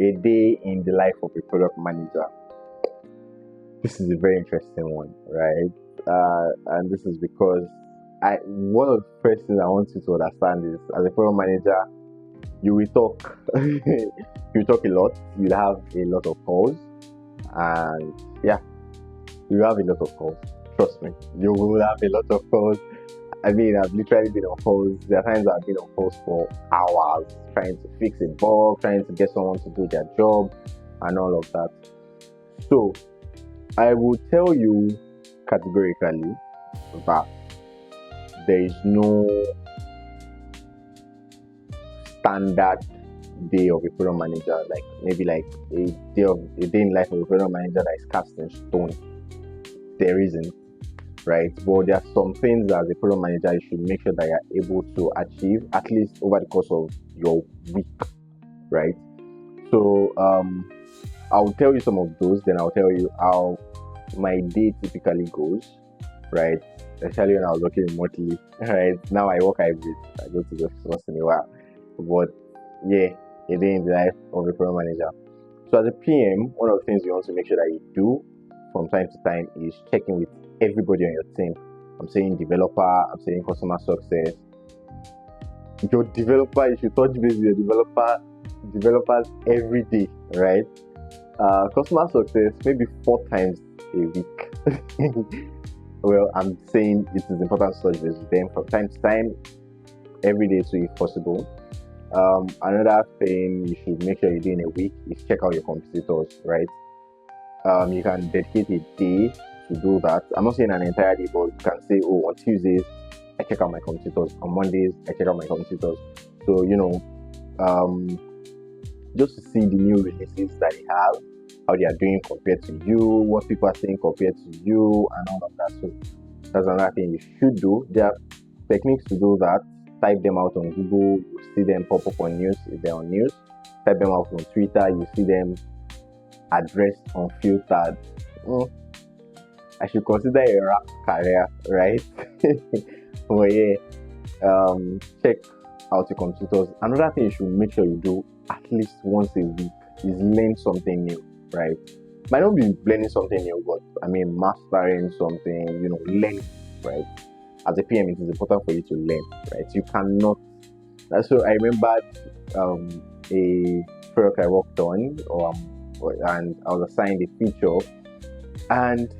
A day in the life of a product manager. This is a very interesting one, right? And this is because one of the first things I want you to understand is, as a product manager, you will talk. You talk a lot. You'll have a lot of calls, and yeah, you have a lot of calls. Trust me, you will have a lot of calls. I mean, I've literally been on calls. There are times I've been on calls for hours trying to fix a bug, trying to get someone to do their job, and all of that. So, I will tell you categorically that there is no standard day of a product manager, like maybe like a day in life of a product manager that is cast in stone. There isn't, right? But there are some things as a product manager you should make sure that you're able to achieve at least over the course of your week, right? So I'll tell you some of those, then I'll tell you how my day typically goes, right? Especially when I was working remotely, right? Now I work hybrid. I go to the office once in a while. But yeah, a day in the life of a product manager. So as a PM, one of the things you want to make sure that you do from time to time is checking with everybody on your team. I'm saying developer, I'm saying customer success. Your developer, you should touch base with your developers every day, right? Customer success maybe 4 times a week. Well, I'm saying it is important to touch base with them from time to time, every day too, if possible. Another thing you should make sure you do in a week is check out your competitors, right? You can dedicate a day to do that. I'm not saying an entire day, but you can say, oh, on Tuesdays, I check out my competitors. On Mondays, I check out my competitors. So, just to see the new releases that they have, how they are doing compared to you, what people are saying compared to you, and all of that. So, that's another thing you should do. There are techniques to do that. Type them out on Google, you see them pop up on news if they're on news. Type them out on Twitter, you see them addressed unfiltered. I should consider a rap career, right? But yeah, check out your competitors. Another thing you should make sure you do at least once a week is learn something new, right? Might not be learning something new, but I mean mastering something, learning, right? As a PM, it is important for you to learn, right? You cannot. So I remember a product I worked on, and I was assigned a feature, and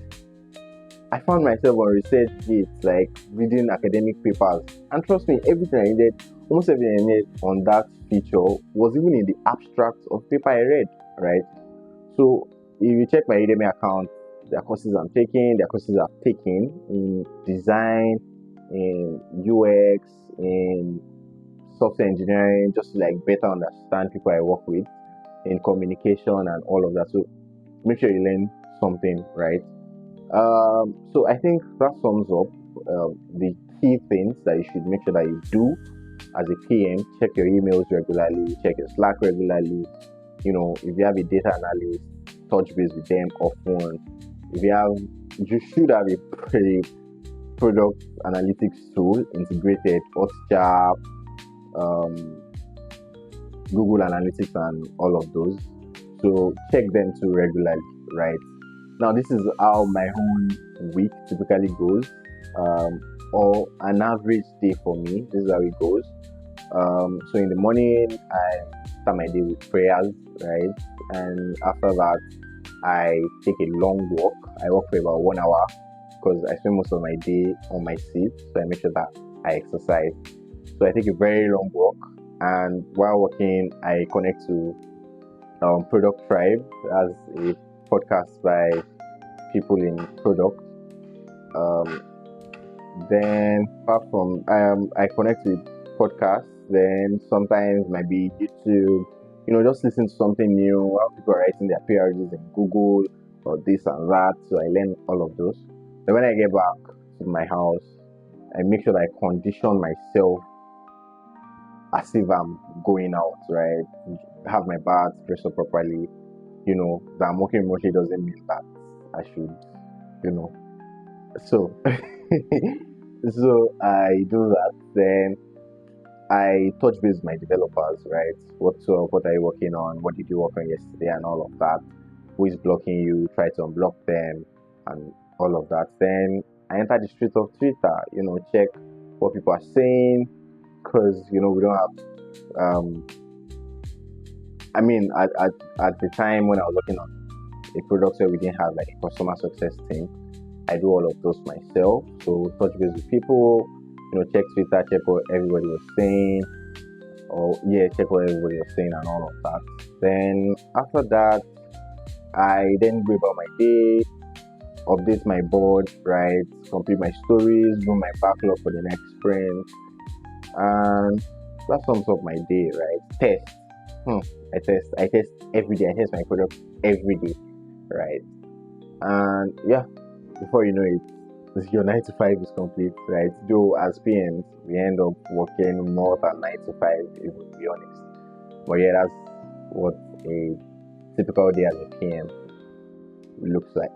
I found myself on research gates, like reading academic papers. And trust me, almost everything I needed on that feature was even in the abstract of paper I read, right? So if you check my Udemy account, there are courses I'm taking, there are courses I've taken in design, in UX, in software engineering, just to like better understand people I work with, in communication and all of that. So make sure you learn something, right? So I think that sums up the key things that you should make sure that you do as a PM. Check your emails regularly, check your Slack regularly. If you have a data analyst, touch base with them often. You should have a product analytics tool integrated, Hotjar, Google Analytics, and all of those. So check them too regularly, right? Now, this is how my whole week typically goes, or an average day for me. This is how it goes. So in the morning, I start my day with prayers, right? And after that, I take a long walk. I walk for about 1 hour because I spend most of my day on my seat, so I make sure that I exercise. So I take a very long walk, and while walking, I connect to Product Tribe as a podcast by people in product. Then apart from I connect with podcasts, then sometimes maybe YouTube, just listen to something new, how people are writing their PRGs in Google or this and that. So I learn all of those. Then when I get back to my house, I make sure that I condition myself as if I'm going out, right? Have my bath, dress up properly. That I'm working remotely doesn't mean that I should, So, so I do that. Then I touch base with my developers, right? What are you working on? What did you work on yesterday, and all of that. Who is blocking you? Try to unblock them, and all of that. Then I enter the streets of Twitter. Check what people are saying, because we don't have. I mean, at the time when I was working on a product where we didn't have like a customer success team, I do all of those myself. So touch base with people, check Twitter, check what everybody was saying, or yeah, check what everybody was saying and all of that. Then after that, I then go about my day, update my board, right, complete my stories, do my backlog for the next sprint, and that sums up my day, right? Test. I test every day. I test my product every day, right? And yeah, before you know it, your 9 to 5 is complete, right? Though as PMs, we end up working more than 9 to 5, if we be honest. But yeah, that's what a typical day as a PM looks like.